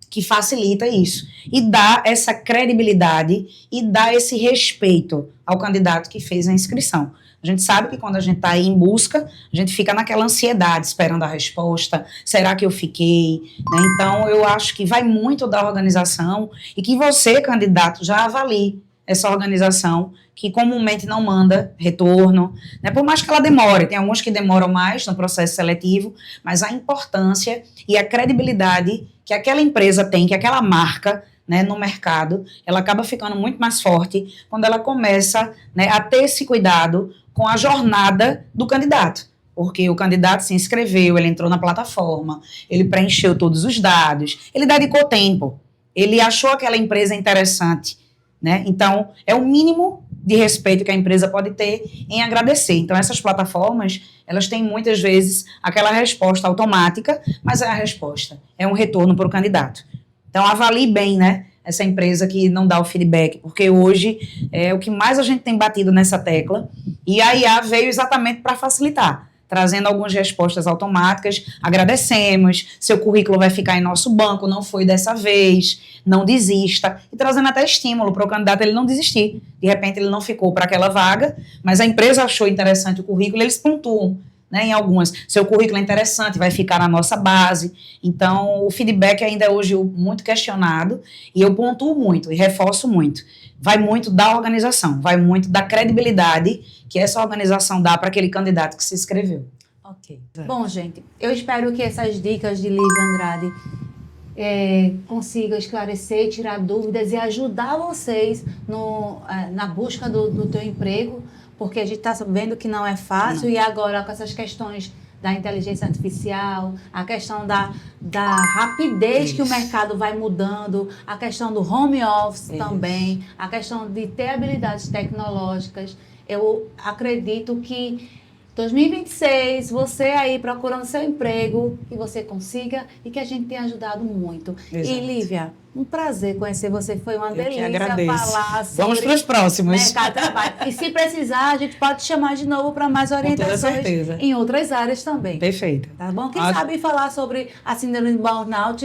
Speaker 2: que facilita isso, e dá essa credibilidade e dá esse respeito ao candidato que fez a inscrição. A gente sabe que quando a gente está aí em busca, a gente fica naquela ansiedade, esperando a resposta, será que eu fiquei? Né? Então, eu acho que vai muito da organização e que você, candidato, já avalie essa organização que comumente não manda retorno, né? Por mais que ela demore, tem alguns que demoram mais no processo seletivo, mas a importância e a credibilidade que aquela empresa tem, que aquela marca, né, no mercado, ela acaba ficando muito mais forte quando ela começa, né, a ter esse cuidado com a jornada do candidato. Porque o candidato se inscreveu, ele entrou na plataforma, ele preencheu todos os dados, ele dedicou tempo, ele achou aquela empresa interessante, né? Então, é o mínimo de respeito que a empresa pode ter em agradecer. Então, essas plataformas, elas têm muitas vezes aquela resposta automática, mas é a resposta, é um retorno para o candidato. Então, avalie bem, né, essa empresa que não dá o feedback, porque hoje é o que mais a gente tem batido nessa tecla, e a IA veio exatamente para facilitar, trazendo algumas respostas automáticas, agradecemos, seu currículo vai ficar em nosso banco, não foi dessa vez, não desista, e trazendo até estímulo para o candidato ele não desistir. De repente ele não ficou para aquela vaga, mas a empresa achou interessante o currículo, eles pontuam, né, em algumas. Seu currículo é interessante, vai ficar na nossa base. Então, o feedback ainda é hoje muito questionado, e eu pontuo muito e reforço muito. Vai muito da organização, vai muito da credibilidade que essa organização dá para aquele candidato que se inscreveu.
Speaker 1: Ok. Bom, gente, eu espero que essas dicas de Lívia Andrade consigam esclarecer, tirar dúvidas e ajudar vocês na busca do teu emprego, porque a gente está vendo que não é fácil, e agora com essas questões da inteligência artificial, a questão da rapidez que o mercado vai mudando, a questão do home office também, a questão de ter habilidades tecnológicas. Eu acredito que 2026, você aí procurando seu emprego, que você consiga e que a gente tenha ajudado muito.
Speaker 2: Exato.
Speaker 1: E Lívia, um prazer conhecer você, foi uma delícia falar sobre
Speaker 2: Vamos para os próximos.
Speaker 1: mercado de trabalho. E se precisar, a gente pode te chamar de novo para mais orientações em outras áreas também.
Speaker 2: Perfeito.
Speaker 1: Tá bom? Quem sabe falar sobre a síndrome de burnout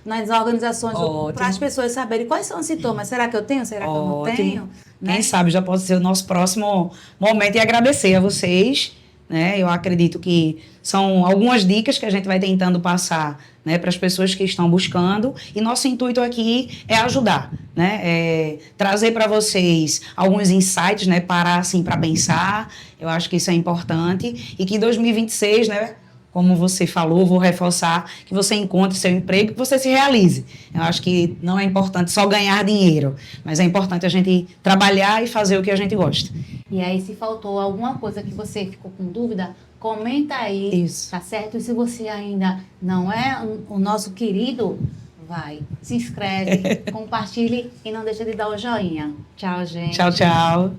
Speaker 1: nas organizações, para as pessoas saberem quais são os sintomas. Será que eu tenho? Será que eu não tenho?
Speaker 2: Quem sabe já pode ser o nosso próximo momento e agradecer a vocês. Né? Eu acredito que são algumas dicas que a gente vai tentando passar, né, para as pessoas que estão buscando, e nosso intuito aqui é ajudar, né? Trazer para vocês alguns insights, né, parar assim para pensar. Eu acho que isso é importante e que em 2026, né, como você falou, vou reforçar, que você encontre seu emprego, que você se realize. Eu acho que não é importante só ganhar dinheiro, mas é importante a gente trabalhar e fazer o que a gente gosta.
Speaker 1: E aí, se faltou alguma coisa que você ficou com dúvida, comenta aí,
Speaker 2: Isso.
Speaker 1: Tá certo? E se você ainda não é o nosso querido, vai, se inscreve, compartilhe e não deixa de dar o joinha. Tchau, gente.
Speaker 2: Tchau, tchau.